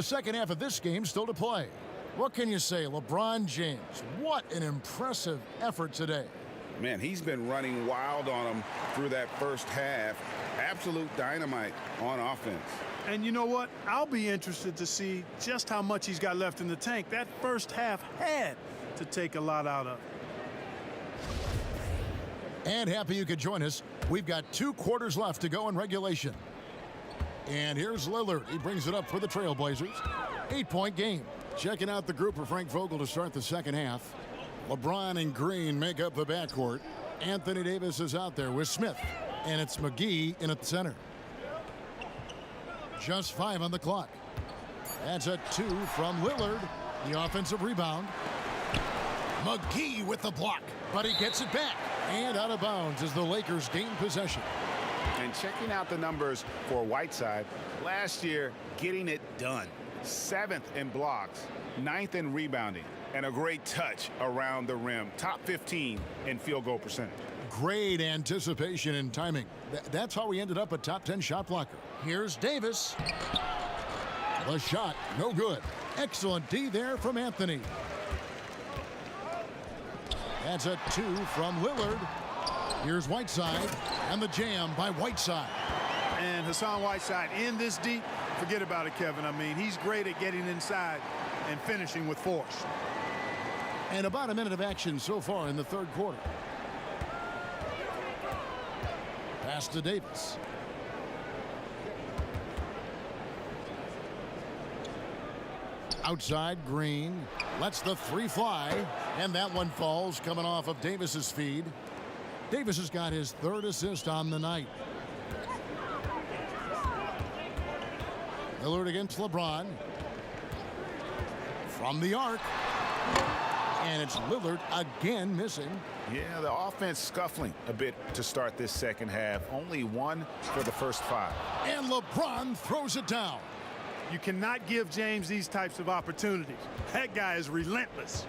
The second half of this game still to play. What can you say, LeBron James? What an impressive effort today. Man, he's been running wild on them through that first half. Absolute dynamite on offense. And you know what? I'll be interested to see just how much he's got left in the tank. That first half had to take a lot out of. And happy you could join us. We've got 2 quarters left to go in regulation. And here's Lillard. He brings it up for the Trailblazers. 8-point game. Checking out the group for Frank Vogel to start the second half. LeBron and Green make up the backcourt. Anthony Davis is out there with Smith. And it's McGee in at the center. Just 5 on the clock. That's a 2 from Lillard. The offensive rebound. McGee with the block, but he gets it back. And out of bounds as the Lakers gain possession. And checking out the numbers for Whiteside, last year getting it done. 7th in blocks, 9th in rebounding, and a great touch around the rim. Top 15 in field goal percentage. Great anticipation and timing. That's how he ended up a top 10 shot blocker. Here's Davis. The shot, no good. Excellent D there from Anthony. That's a 2 from Lillard. Here's Whiteside, and the jam by Whiteside. And Hassan Whiteside in this deep, forget about it, Kevin. I mean, he's great at getting inside and finishing with force. And about a minute of action so far in the third quarter. Pass to Davis. Outside, Green lets the 3 fly, and that one falls coming off of Davis's feed. Davis has got his 3rd assist on the night. Lillard against LeBron. From the arc. And it's Lillard again missing. Yeah, the offense scuffling a bit to start this second half. Only 1 for the first 5. And LeBron throws it down. You cannot give James these types of opportunities. That guy is relentless.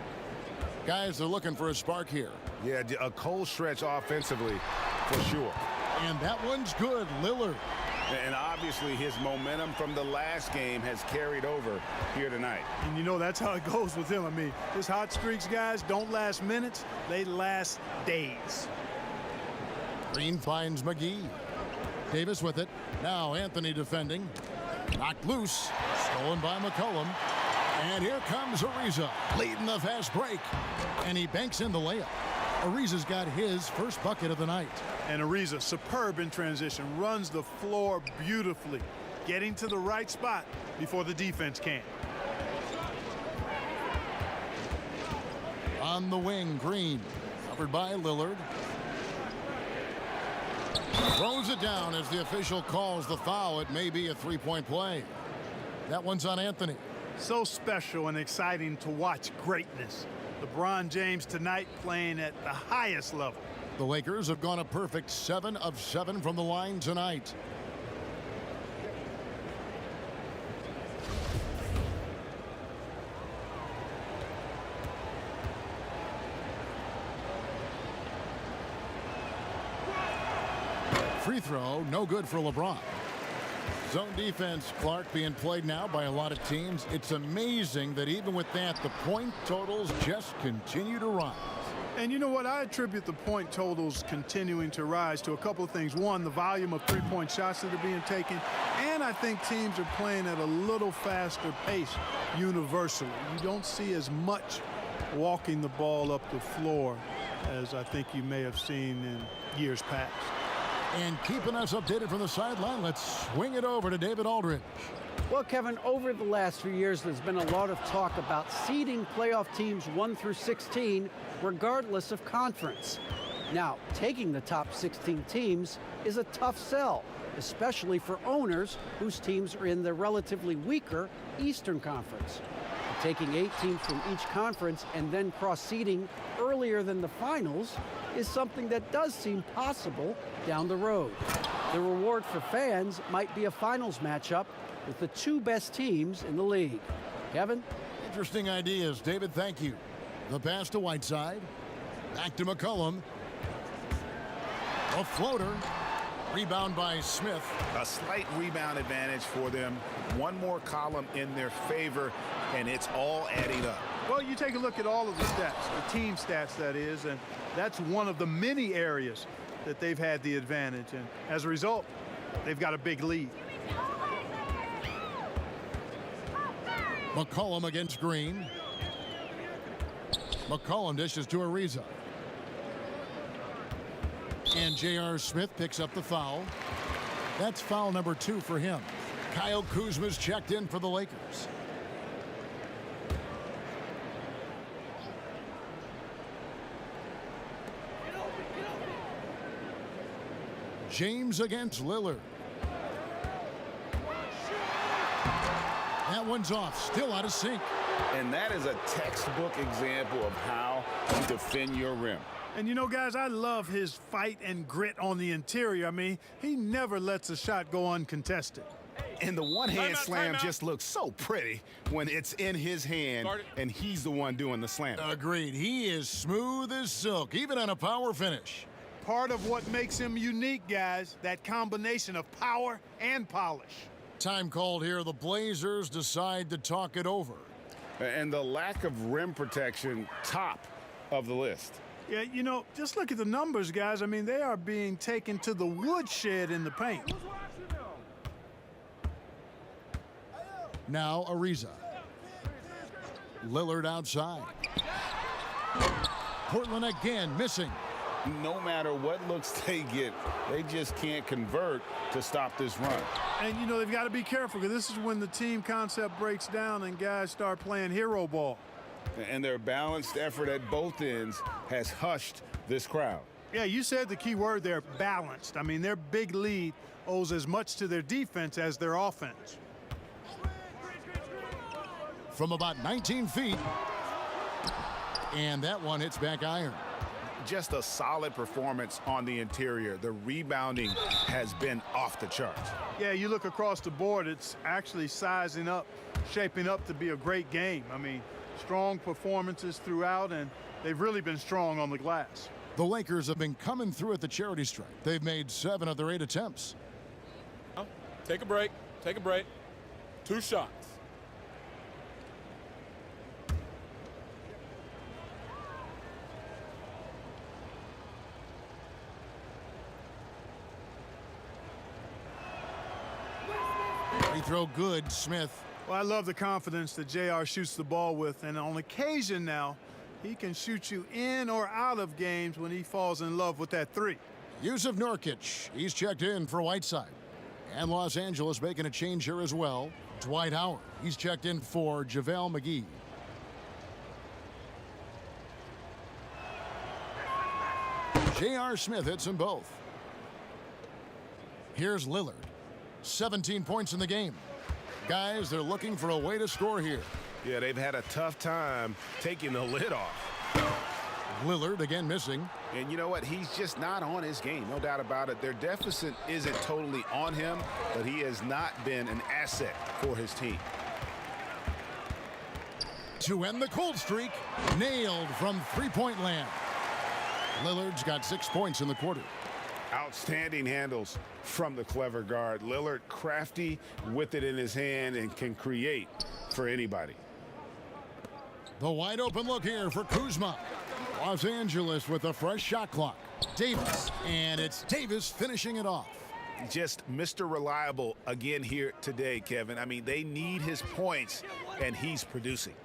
Guys are looking for a spark here. Yeah, a cold stretch offensively for sure. And that one's good, Lillard. And obviously his momentum from the last game has carried over here tonight. And you know that's how it goes with him. I mean, his hot streaks, guys, don't last minutes. They last days. Green finds McGee. Davis with it. Now Anthony defending. Knocked loose. Stolen by McCollum. And here comes Ariza, leading the fast break. And he banks in the layup. Ariza's got his first bucket of the night. And Ariza, superb in transition, runs the floor beautifully, getting to the right spot before the defense can. On the wing, Green, covered by Lillard. Throws it down as the official calls the foul. It may be a 3-point play. That one's on Anthony. So special and exciting to watch greatness. LeBron James tonight playing at the highest level. The Lakers have gone a perfect 7 of 7 from the line tonight. Free throw, no good for LeBron. Zone defense, Clark, being played now by a lot of teams. It's amazing that even with that, the point totals just continue to rise. And you know what? I attribute the point totals continuing to rise to a couple of things. One, the volume of three-point shots that are being taken. And I think teams are playing at a little faster pace universally. You don't see as much walking the ball up the floor as I think you may have seen in years past. And keeping us updated from the sideline, let's swing it over to David Aldridge. Well, Kevin, over the last few years, there's been a lot of talk about seeding playoff teams 1 through 16, regardless of conference. Now, taking the top 16 teams is a tough sell, especially for owners whose teams are in the relatively weaker Eastern Conference. Taking 8 teams from each conference and then cross-seeding earlier than the finals is something that does seem possible down the road. The reward for fans might be a finals matchup with the 2 best teams in the league. Kevin? Interesting ideas, David. Thank you. The pass to Whiteside. Back to McCollum. A floater. Rebound by Smith. A slight rebound advantage for them. One more column in their favor, and it's all adding up. Well, you take a look at all of the stats, the team stats, that is, and that's one of the many areas that they've had the advantage. And as a result, they've got a big lead. McCollum against Green. McCollum dishes to Ariza. And J.R. Smith picks up the foul. That's foul number 2 for him. Kyle Kuzma's checked in for the Lakers. James against Lillard. That one's off, still out of sync. And that is a textbook example of how to defend your rim. And you know, guys, I love his fight and grit on the interior. I mean, he never lets a shot go uncontested. And the one-hand slam just looks so pretty when it's in his hand and he's the one doing the slam. Agreed. He is smooth as silk, even on a power finish. Part of what makes him unique, guys, that combination of power and polish. Time called here. The Blazers decide to talk it over. And the lack of rim protection, top of the list. Yeah, you know, just look at the numbers, guys. I mean, they are being taken to the woodshed in the paint. Now Ariza. Lillard outside. Portland again missing. No matter what looks they get, they just can't convert to stop this run. And, you know, they've got to be careful because this is when the team concept breaks down and guys start playing hero ball. And their balanced effort at both ends has hushed this crowd. Yeah, you said the key word there, balanced. I mean, their big lead owes as much to their defense as their offense. From about 19 feet. And that one hits back iron. Just a solid performance on the interior. The rebounding has been off the charts. Yeah, you look across the board, it's actually sizing up, shaping up to be a great game. I mean, strong performances throughout, and they've really been strong on the glass. The Lakers have been coming through at the charity stripe. They've made 7 of their 8 attempts. Take a break. Take a break. 2 shots. Free throw good, Smith. Well, I love the confidence that JR shoots the ball with, and on occasion now, he can shoot you in or out of games when he falls in love with that 3. Yusuf Nurkic, he's checked in for Whiteside. And Los Angeles making a change here as well. Dwight Howard, he's checked in for JaVale McGee. J.R. Smith hits them both. Here's Lillard. 17 points in the game. Guys, they're looking for a way to score here. Yeah, they've had a tough time taking the lid off. Lillard again missing. And you know what? He's just not on his game, no doubt about it. Their deficit isn't totally on him, but he has not been an asset for his team. To end the cold streak, nailed from three-point land. Lillard's got 6 points in the quarter. Outstanding handles from the clever guard. Lillard crafty with it in his hand and can create for anybody. The wide open look here for Kuzma. Los Angeles with a fresh shot clock. Davis, and it's Davis finishing it off. Just Mr. Reliable again here today, Kevin. I mean, they need his points, and he's producing.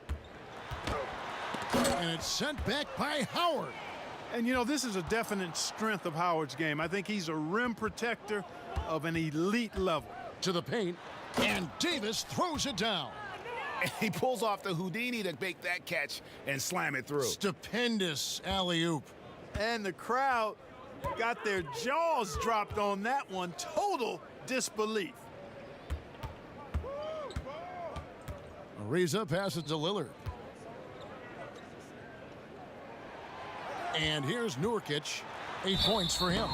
And it's sent back by Howard. And, you know, this is a definite strength of Howard's game. I think he's a rim protector of an elite level. To the paint, and Davis throws it down. And he pulls off the Houdini to make that catch and slam it through. Stupendous alley-oop. And the crowd got their jaws dropped on that one. Total disbelief. Ariza passes to Lillard. And here's Nurkic, 8 points for him.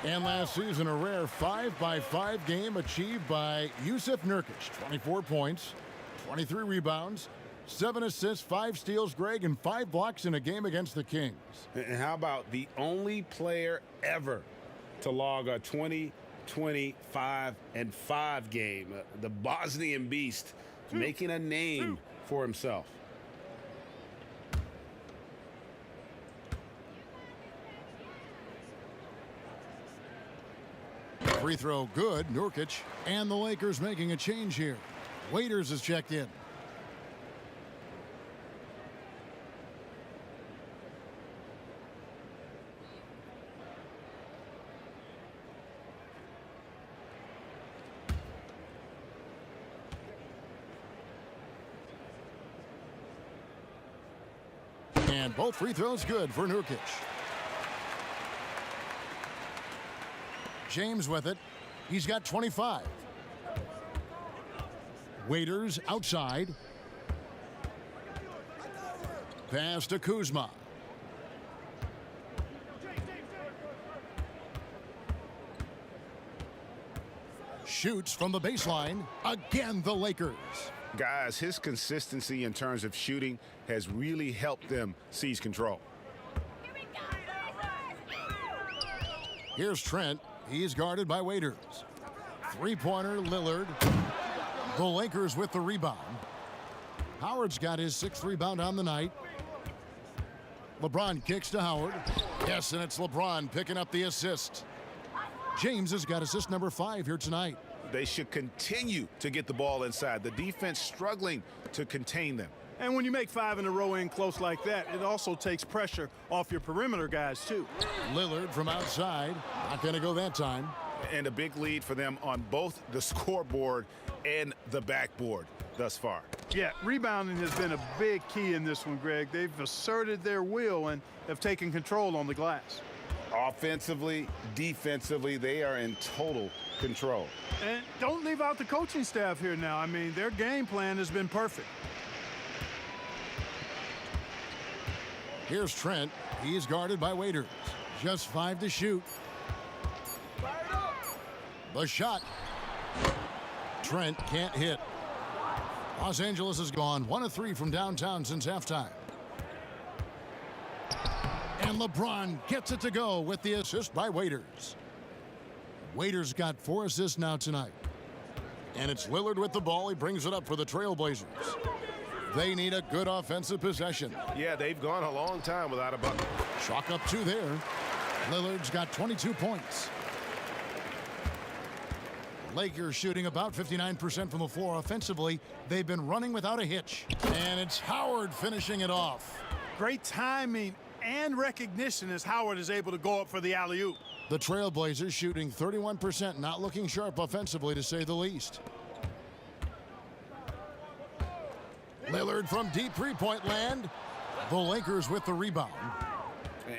And last season, a rare 5-by-5 game achieved by Yusuf Nurkic. 24 points, 23 rebounds, 7 assists, 5 steals, Greg, and 5 blocks in a game against the Kings. And how about the only player ever to log a 20 25-5 game. The Bosnian Beast making a name for himself. Free throw good, Nurkic. And the Lakers making a change here. Waiters is checked in. And both free throws good for Nurkic. James with it. He's got 25. Waiters outside. Pass to Kuzma. Shoots from the baseline. Again, the Lakers. Guys, his consistency in terms of shooting has really helped them seize control. Here's Trent. He's guarded by Waiters. Three-pointer, Lillard. The Lakers with the rebound. Howard's got his 6th rebound on the night. LeBron kicks to Howard. Yes, and it's LeBron picking up the assist. James has got assist number 5 here tonight. They should continue to get the ball inside. The defense struggling to contain them. And when you make 5 in a row in close like that, it also takes pressure off your perimeter guys, too. Lillard from outside. Not going to go that time. And a big lead for them on both the scoreboard and the backboard thus far. Yeah, rebounding has been a big key in this one, Greg. They've asserted their will and have taken control on the glass. Offensively, defensively, they are in total control. And don't leave out the coaching staff here now. I mean, their game plan has been perfect. Here's Trent. He's guarded by Waiters. Just 5 to shoot. The shot. Trent can't hit. Los Angeles has gone 1 of 3 from downtown since halftime. And LeBron gets it to go with the assist by Waiters. Waiters got 4 assists now tonight. And it's Lillard with the ball. He brings it up for the Trailblazers. They need a good offensive possession. Yeah, they've gone a long time without a bucket. Chalk up 2 there. Lillard's got 22 points. Lakers shooting about 59% from the floor offensively. They've been running without a hitch. And it's Howard finishing it off. Great timing and recognition as Howard is able to go up for the alley-oop. The Trailblazers shooting 31%, not looking sharp offensively to say the least. Lillard from deep three-point land. The Lakers with the rebound.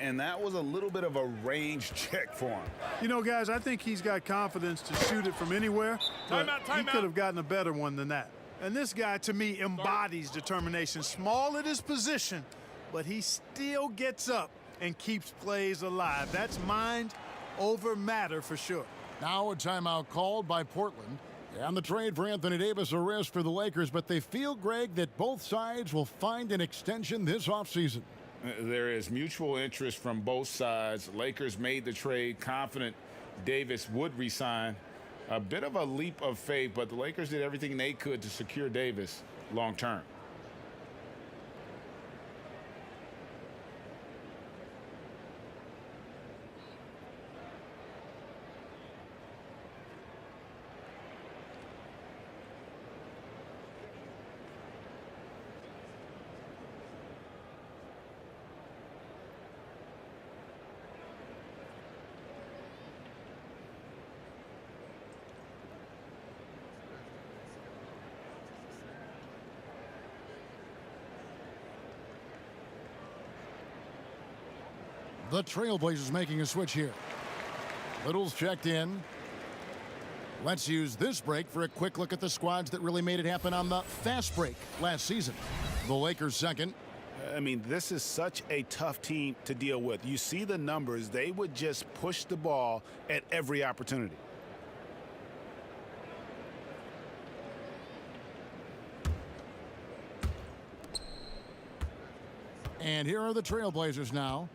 And that was a little bit of a range check for him. You know, guys, I think he's got confidence to shoot it from anywhere. But he could have gotten a better one than that. And this guy, to me, embodies determination. Small at his position, but he still gets up and keeps plays alive. That's mind over matter for sure. Now a timeout called by Portland. And the trade for Anthony Davis a risk for the Lakers, but they feel, Greg, that both sides will find an extension this offseason. There is mutual interest from both sides. Lakers made the trade confident Davis would resign. A bit of a leap of faith, but the Lakers did everything they could to secure Davis long term. The Trailblazers making a switch here. Little's checked in. Let's use this break for a quick look at the squads that really made it happen on the fast break last season. The Lakers second. I mean, this is such a tough team to deal with. You see the numbers. They would just push the ball at every opportunity. And here are the Trailblazers now.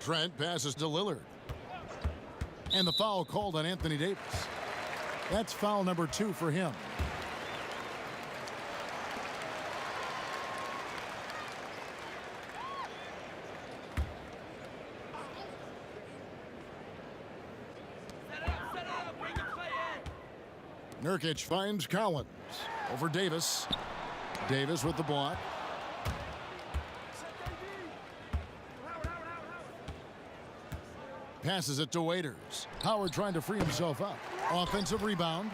Trent passes to Lillard. And the foul called on Anthony Davis. That's foul number 2 for him. Nurkic finds Collins over Davis. Davis with the block. Passes it to Waiters. Howard trying to free himself up. Offensive rebound.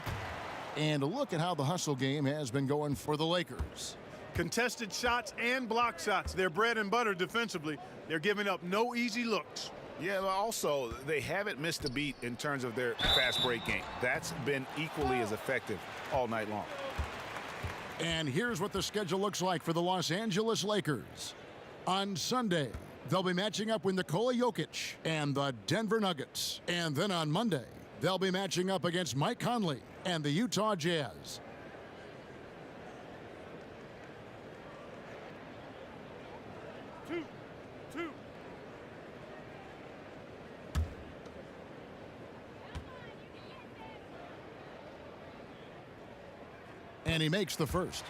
And look at how the hustle game has been going for the Lakers. Contested shots and block shots. They're bread and butter defensively. They're giving up no easy looks. Yeah, but also, they haven't missed a beat in terms of their fast break game. That's been equally as effective all night long. And here's what the schedule looks like for the Los Angeles Lakers. On Sunday, they'll be matching up with Nikola Jokic and the Denver Nuggets. And then on Monday, they'll be matching up against Mike Conley and the Utah Jazz. Two. And he makes the first.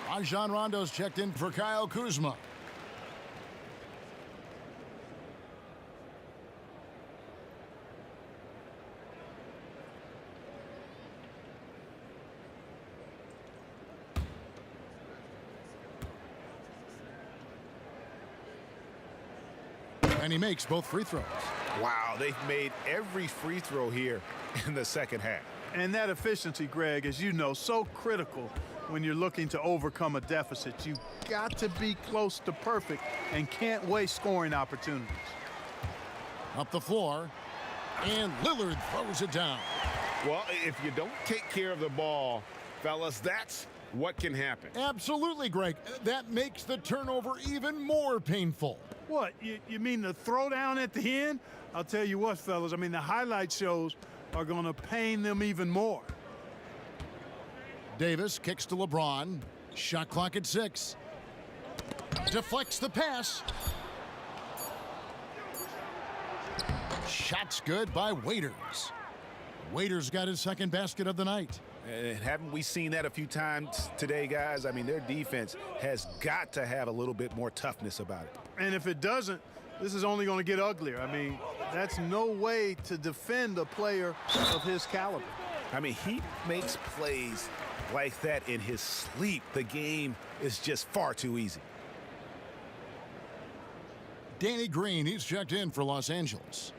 Rajon Rondo's checked in for Kyle Kuzma. And he makes both free throws. Wow, they've made every free throw here in the second half. And that efficiency, Greg, as you know, so critical when you're looking to overcome a deficit. You've got to be close to perfect and can't waste scoring opportunities. Up the floor, and Lillard throws it down. Well, if you don't take care of the ball, fellas, that's what can happen. Absolutely, Greg. That makes the turnover even more painful. What, you mean the throwdown at the end? I'll tell you what, fellas, I mean, the highlight shows are going to pain them even more. Davis kicks to LeBron. Shot clock at 6. Deflects the pass. Shot's good by Waiters. Waiters got his second basket of the night. And haven't we seen that a few times today, guys? I mean, their defense has got to have a little bit more toughness about it. And if it doesn't, this is only going to get uglier. I mean, that's no way to defend a player of his caliber. I mean, he makes plays like that in his sleep. The game is just far too easy. Danny Green, he's checked in for Los Angeles.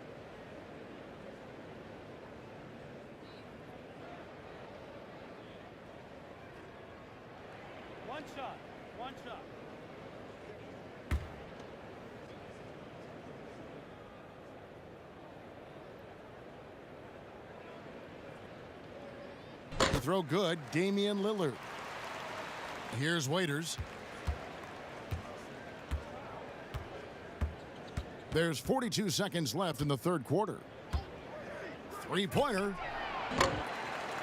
One shot. The throw good, Damian Lillard. Here's Waiters. There's 42 seconds left in the third quarter. Three-pointer.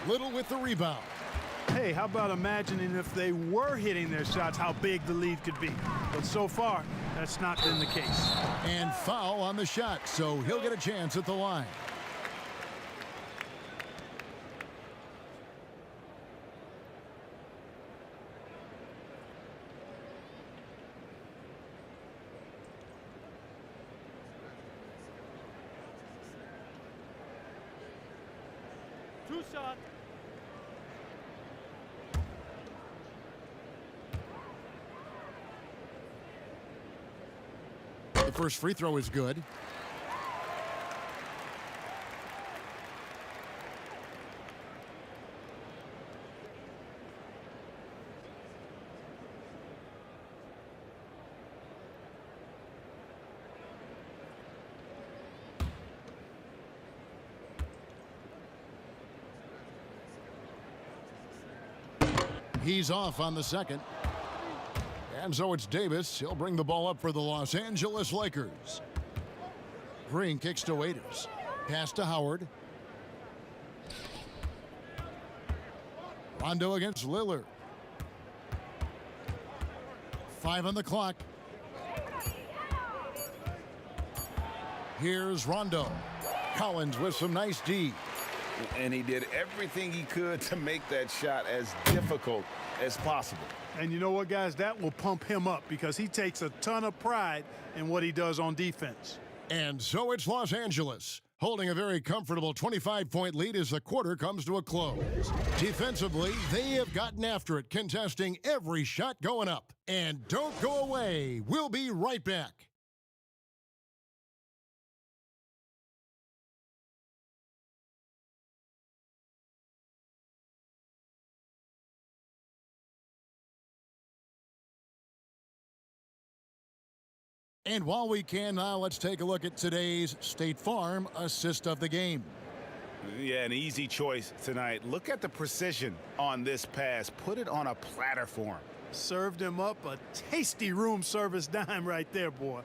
Little with the rebound. Hey, how about imagining if they were hitting their shots, how big the lead could be? But so far, that's not been the case. And foul on the shot, so he'll get a chance at the line. Two shots. The first free throw is good. He's off on the second. And so it's Davis. He'll bring the ball up for the Los Angeles Lakers. Green kicks to Waiters. Pass to Howard. Rondo against Lillard. 5 on the clock. Here's Rondo. Collins with some nice D. And he did everything he could to make that shot as difficult as possible. And you know what, guys? That will pump him up because he takes a ton of pride in what he does on defense. And so it's Los Angeles, holding a very comfortable 25-point lead as the quarter comes to a close. Defensively, they have gotten after it, contesting every shot going up. And don't go away. We'll be right back. And while we can now, let's take a look at today's State Farm assist of the game. Yeah, an easy choice tonight. Look at the precision on this pass. Put it on a platter for him. Served him up a tasty room service dime right there, boy.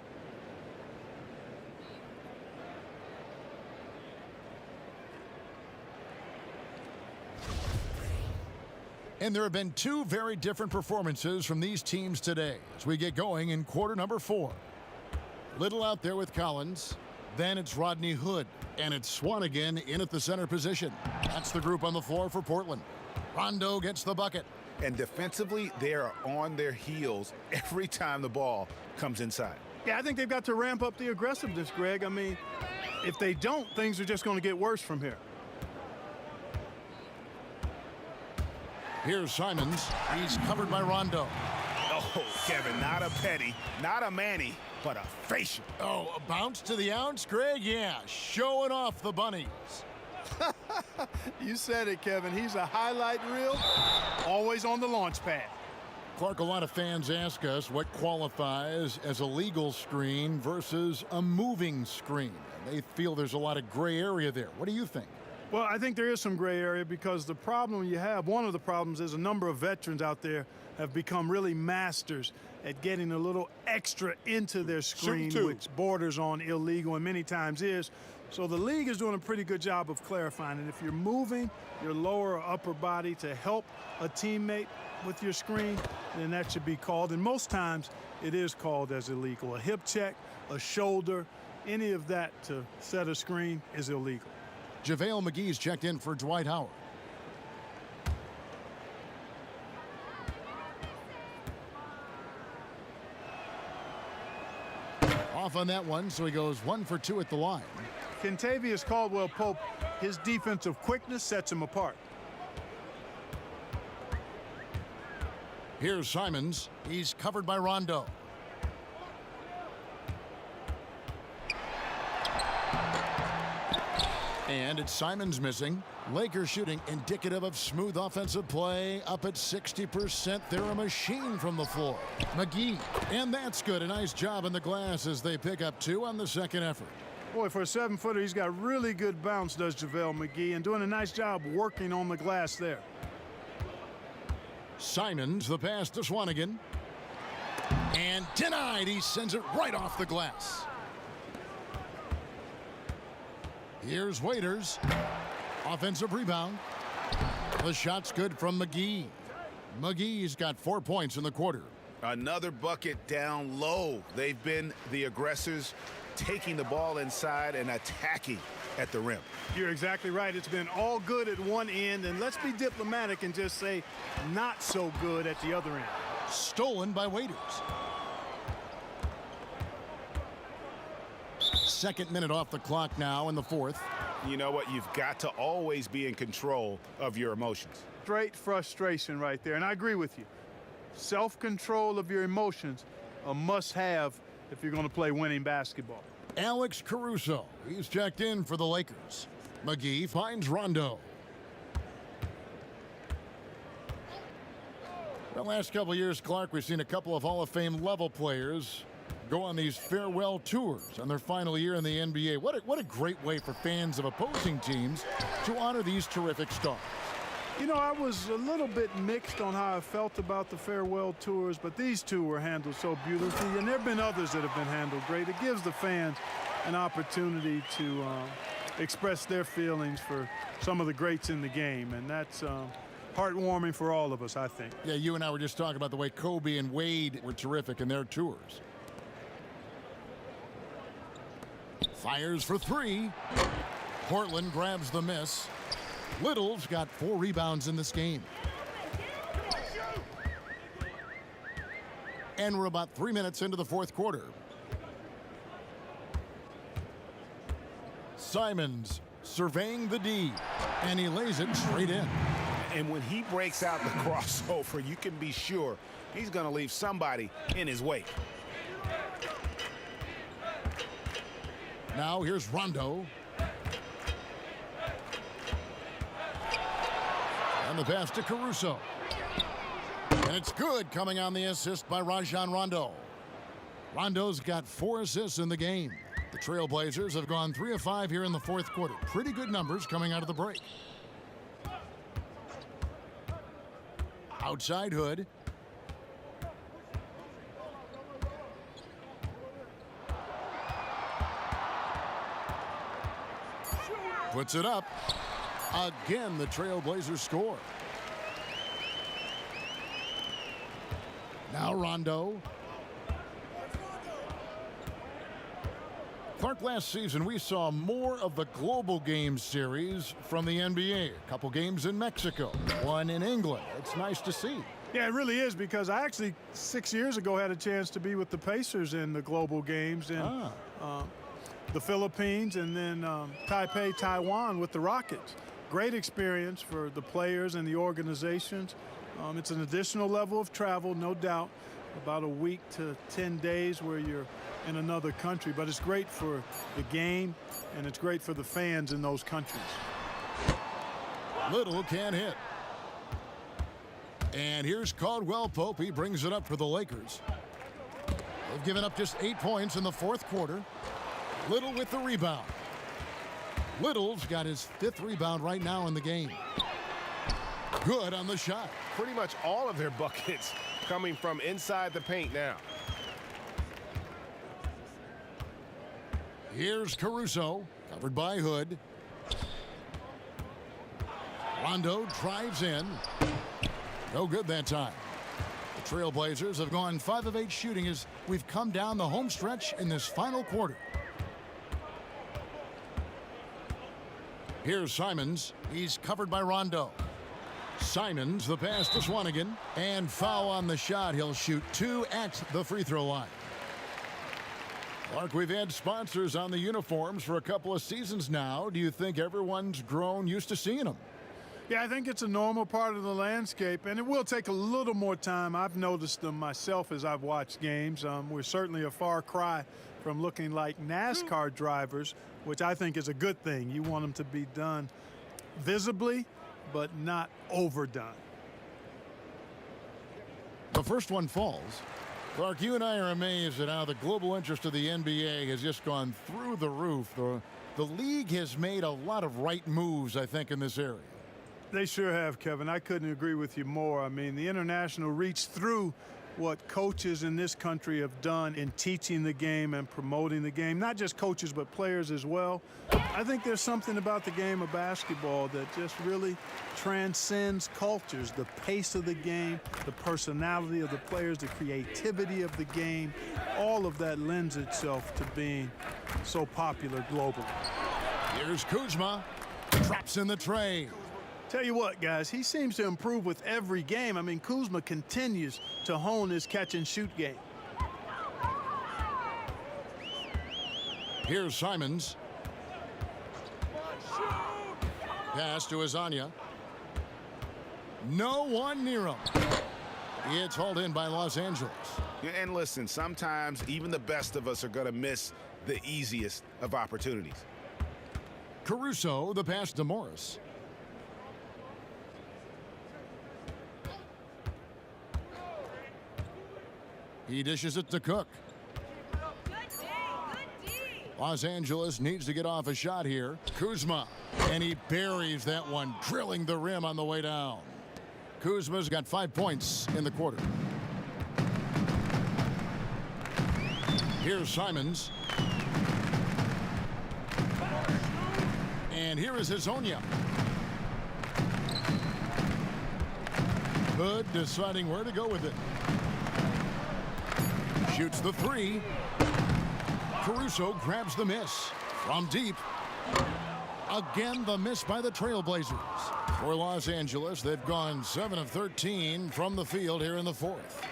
And there have been two very different performances from these teams today as we get going in quarter number 4. Little out there with Collins. Then it's Rodney Hood. And it's Swanigan in at the center position. That's the group on the floor for Portland. Rondo gets the bucket. And defensively, they are on their heels every time the ball comes inside. Yeah, I think they've got to ramp up the aggressiveness, Greg. I mean, if they don't, things are just going to get worse from here. Here's Simons. He's covered by Rondo. Oh, Kevin, not a petty, not a Manny, but a facial. Oh, a bounce to the ounce, Greg? Yeah, showing off the bunnies. You said it, Kevin. He's a highlight reel, always on the launch pad. Clark, a lot of fans ask us what qualifies as a legal screen versus a moving screen. They feel there's a lot of gray area there. What do you think? Well, I think there is some gray area because the problem you have, one of the problems is a number of veterans out there have become really masters at getting a little extra into their screen, which borders on illegal and many times is. So the league is doing a pretty good job of clarifying. And if you're moving your lower or upper body to help a teammate with your screen, then that should be called. And most times it is called as illegal. A hip check, a shoulder, any of that to set a screen is illegal. JaVale McGee's checked in for Dwight Howard. Off on that one, so he goes 1 for 2 at the line. Kentavious Caldwell-Pope, his defensive quickness sets him apart. Here's Simons. He's covered by Rondo. And it's Simons missing. Lakers shooting indicative of smooth offensive play. Up at 60%. They're a machine from the floor. McGee. And that's good. A nice job in the glass as they pick up 2 on the second effort. Boy, for a 7-footer, he's got really good bounce, does JaVale McGee, and doing a nice job working on the glass there. Simons, the pass to Swanigan. And denied. He sends it right off the glass. Here's Waiters. Offensive rebound. The shot's good from McGee. McGee's got 4 points in the quarter. Another bucket down low. They've been the aggressors, taking the ball inside and attacking at the rim. You're exactly right. It's been all good at one end, and let's be diplomatic and just say not so good at the other end. Stolen by Waiters. Second minute off the clock now in the fourth. You know what? You've got to always be in control of your emotions. Straight frustration right there, and I agree with you. Self-control of your emotions, a must-have if you're going to play winning basketball. Alex Caruso, he's checked in for the Lakers. McGee finds Rondo. The last couple of years, Clark, we've seen a couple of Hall of Fame level players go on these farewell tours on their final year in the NBA. What a great way for fans of opposing teams to honor these terrific stars. You know, I was a little bit mixed on how I felt about the farewell tours, but these two were handled so beautifully, and there have been others that have been handled great. It gives the fans an opportunity to express their feelings for some of the greats in the game, and that's heartwarming for all of us, I think. Yeah, you and I were just talking about the way Kobe and Wade were terrific in their tours. Fires for 3. Portland grabs the miss. Little's got 4 rebounds in this game. And we're about 3 minutes into the fourth quarter. Simons surveying the D, and he lays it straight in. And when he breaks out the crossover, you can be sure he's going to leave somebody in his wake. Now here's Rondo. And the pass to Caruso. And it's good, coming on the assist by Rajon Rondo. Rondo's got 4 assists in the game. The Trailblazers have gone 3 of 5 here in the fourth quarter. Pretty good numbers coming out of the break. Outside Hood. Puts it up. Again, the Trailblazers score. Now Rondo. Clark, last season we saw more of the global games series from the NBA. A couple games in Mexico, one in England. It's nice to see. Yeah, it really is, because I actually 6 years ago had a chance to be with the Pacers in the global games in the Philippines, and then Taipei, Taiwan with the Rockets. Great experience for the players and the organizations. It's an additional level of travel, no doubt, about a week to 10 days where you're in another country, but it's great for the game and it's great for the fans in those countries. Little can't hit. And here's Caldwell Pope. He brings it up for the Lakers. They've given up just 8 points in the fourth quarter. Little with the rebound. Little's got his 5th rebound right now in the game. Good on the shot. Pretty much all of their buckets coming from inside the paint now. Here's Caruso, covered by Hood. Rondo drives in. No good that time. The Trailblazers have gone 5 of 8 shooting as we've come down the home stretch in this final quarter. Here's Simons. He's covered by Rondo. Simons, the pass to Swanigan. And foul on the shot. He'll shoot 2 at the free throw line. Clark, we've had sponsors on the uniforms for a couple of seasons now. Do you think everyone's grown used to seeing them? Yeah, I think it's a normal part of the landscape, and it will take a little more time. I've noticed them myself as I've watched games. We're certainly a far cry from looking like NASCAR drivers, which I think is a good thing. You want them to be done visibly, but not overdone. The first one falls. Clark, you and I are amazed at how the global interest of the NBA has just gone through the roof. The league has made a lot of right moves, I think, in this area. They sure have, Kevin. I couldn't agree with you more. I mean, the international reach through what coaches in this country have done in teaching the game and promoting the game. Not just coaches, but players as well. I think there's something about the game of basketball that just really transcends cultures. The pace of the game, the personality of the players, the creativity of the game, all of that lends itself to being so popular globally. Here's Kuzma. Drops in the tray. Tell you what, guys, he seems to improve with every game. I mean, Kuzma continues to hone his catch-and-shoot game. Here's Simons. Pass to Azania. No one near him. It's hauled in by Los Angeles. Yeah, and listen, sometimes even the best of us are going to miss the easiest of opportunities. Caruso, the pass to Morris. He dishes it to Cook. Los Angeles needs to get off a shot here. Kuzma, and he buries that one, drilling the rim on the way down. Kuzma's got 5 points in the quarter. Here's Simons. And here is Hazonia. Hood deciding where to go with it. Shoots the 3. Caruso grabs the miss from deep. Again, the miss by the Trailblazers. For Los Angeles, they've gone 7 of 13 from the field here in the fourth.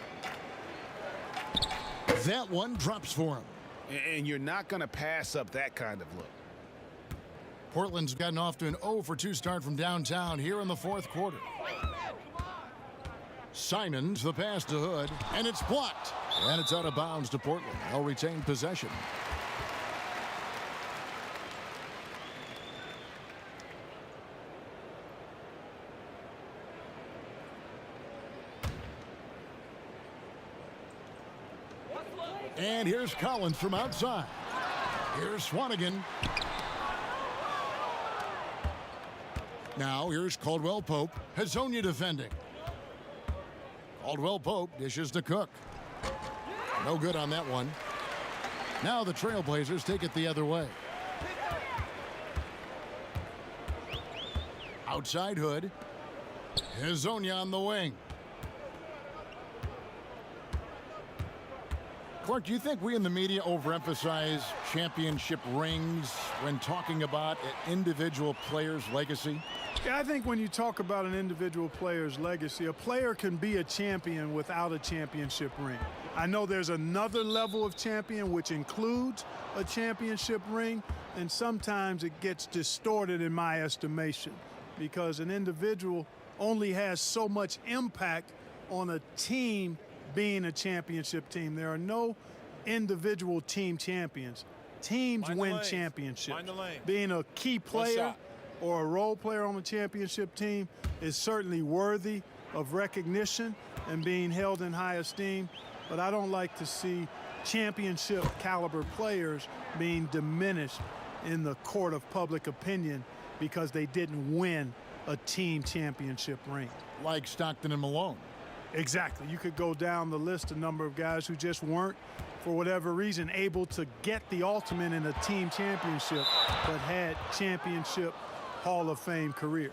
That one drops for him. And you're not going to pass up that kind of look. Portland's gotten off to an 0 for 2 start from downtown here in the fourth quarter. Simons, the pass to Hood, and it's blocked. And it's out of bounds to Portland. They'll retain possession. And here's Collins from outside. Here's Swanigan. Now here's Caldwell Pope. Hezonja defending. Caldwell Pope dishes to Cook. No good on that one. Now the Trailblazers take it the other way. Outside Hood. Hezonja on the wing. Clark, do you think we in the media overemphasize championship rings when talking about an individual player's legacy? Yeah, I think when you talk about an individual player's legacy, a player can be a champion without a championship ring. I know there's another level of champion which includes a championship ring, and sometimes it gets distorted in my estimation because an individual only has so much impact on a team being a championship team. There are no individual team champions. Teams win championships. Being a key player or a role player on a championship team is certainly worthy of recognition and being held in high esteem, but I don't like to see championship caliber players being diminished in the court of public opinion because they didn't win a team championship ring. Like Stockton and Malone. Exactly. You could go down the list, a number of guys who just weren't, for whatever reason, able to get the ultimate in a team championship, but had championship Hall of Fame careers.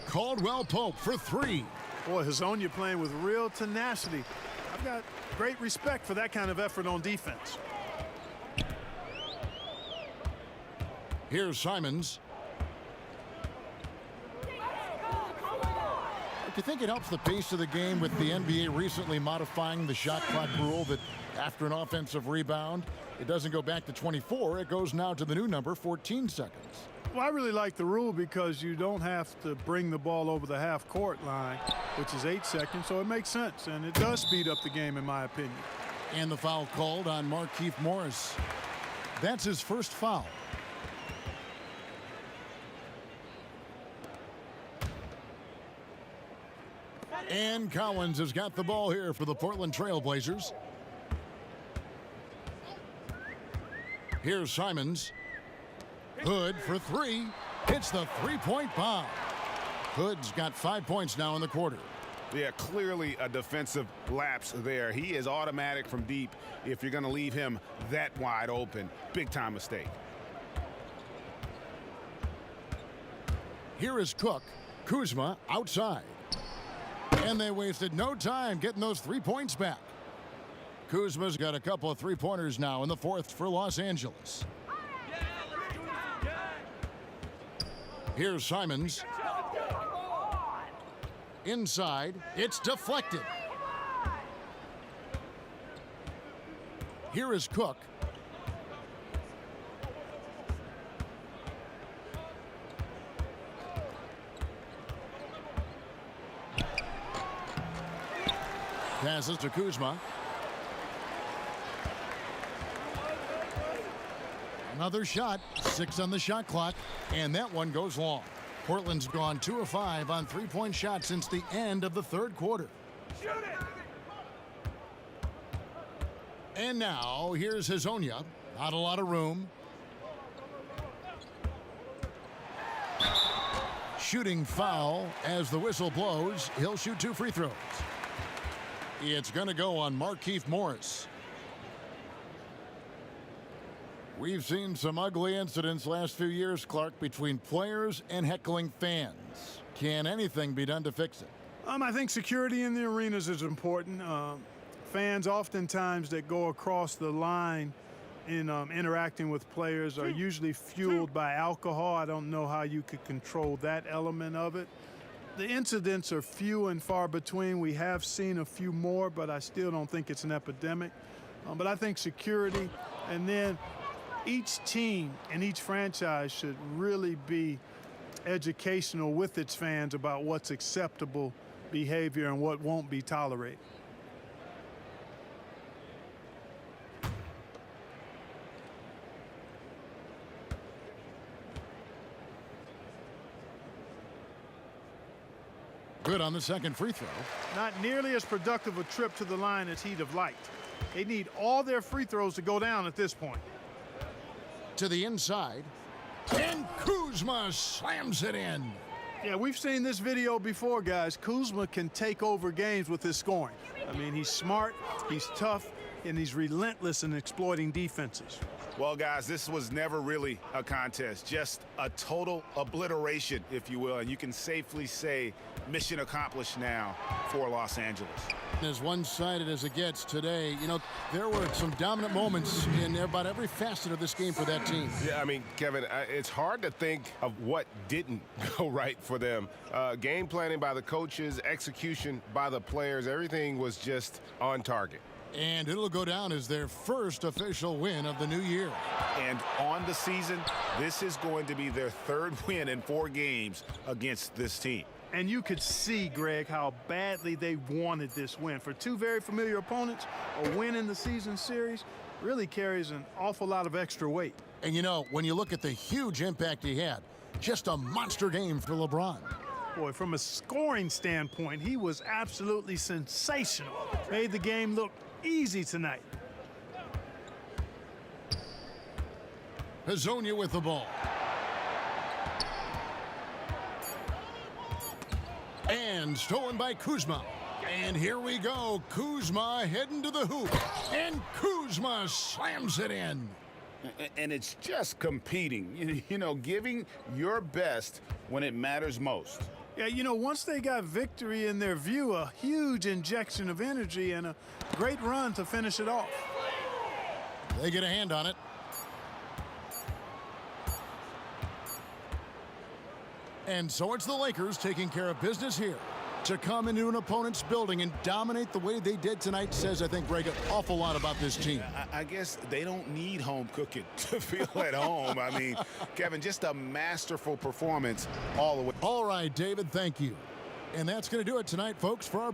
Caldwell Pope for 3. Boy, Hezonja playing with real tenacity. I've got great respect for that kind of effort on defense. Here's Simons. Do you think it helps the pace of the game with the NBA recently modifying the shot clock rule that after an offensive rebound, it doesn't go back to 24, it goes now to the new number, 14 seconds? Well, I really like the rule because you don't have to bring the ball over the half-court line, which is 8 seconds, so it makes sense, and it does speed up the game, in my opinion. And the foul called on Markieff Morris. That's his first foul. And Collins has got the ball here for the Portland Trailblazers. Here's Simons. Hood for 3. Hits the three-point bomb. Hood's got 5 points now in the quarter. Yeah, clearly a defensive lapse there. He is automatic from deep if you're going to leave him that wide open. Big-time mistake. Here is Cook. Kuzma outside. And they wasted no time getting those 3 points back. Kuzma's got a couple of three-pointers now in the fourth for Los Angeles. Here's Simons. Inside, it's deflected. Here is Cook. Passes to Kuzma. Another shot, 6 on the shot clock, and that one goes long. Portland's gone 2 of 5 on three-point shots since the end of the third quarter. Shoot it! And now, here's Hezonja. Not a lot of room. Shooting foul as the whistle blows. He'll shoot 2 free throws. It's going to go on Markieff Morris. We've seen some ugly incidents last few years, Clark, between players and heckling fans. Can anything be done to fix it? I think security in the arenas is important. Fans oftentimes that go across the line in interacting with players are usually fueled by alcohol. I don't know how you could control that element of it. The incidents are few and far between. We have seen a few more, but I still don't think it's an epidemic. But I think security, and then each team and each franchise should really be educational with its fans about what's acceptable behavior and what won't be tolerated. Good on the second free throw. Not nearly as productive a trip to the line as he'd have liked. They need all their free throws to go down at this point. To the inside. And Kuzma slams it in. Yeah, we've seen this video before, guys. Kuzma can take over games with his scoring. I mean, he's smart, he's tough, and he's relentless in exploiting defenses. Well, guys, this was never really a contest, just a total obliteration, if you will. And you can safely say mission accomplished now for Los Angeles. As one-sided as it gets today, you know, there were some dominant moments in about every facet of this game for that team. Yeah, I mean, Kevin, it's hard to think of what didn't go right for them. Game planning by the coaches, execution by the players, everything was just on target. And it'll go down as their first official win of the new year. And on the season, this is going to be their third win in 4 games against this team. And you could see, Greg, how badly they wanted this win. For two very familiar opponents, a win in the season series really carries an awful lot of extra weight. And, you know, when you look at the huge impact he had, just a monster game for LeBron. Boy, from a scoring standpoint, he was absolutely sensational. Made the game look easy tonight. Hazonia with the ball. And stolen by Kuzma. And here we go. Kuzma heading to the hoop. And Kuzma slams it in. And it's just competing, you know, giving your best when it matters most. Yeah, you know, once they got victory in their view, a huge injection of energy and a great run to finish it off. They get a hand on it. And so it's the Lakers taking care of business here. To come into an opponent's building and dominate the way they did tonight says, I think, Greg, an awful lot about this team. I guess they don't need home cooking to feel at home. I mean, Kevin, just a masterful performance all the way. All right, David, thank you. And that's going to do it tonight, folks, for our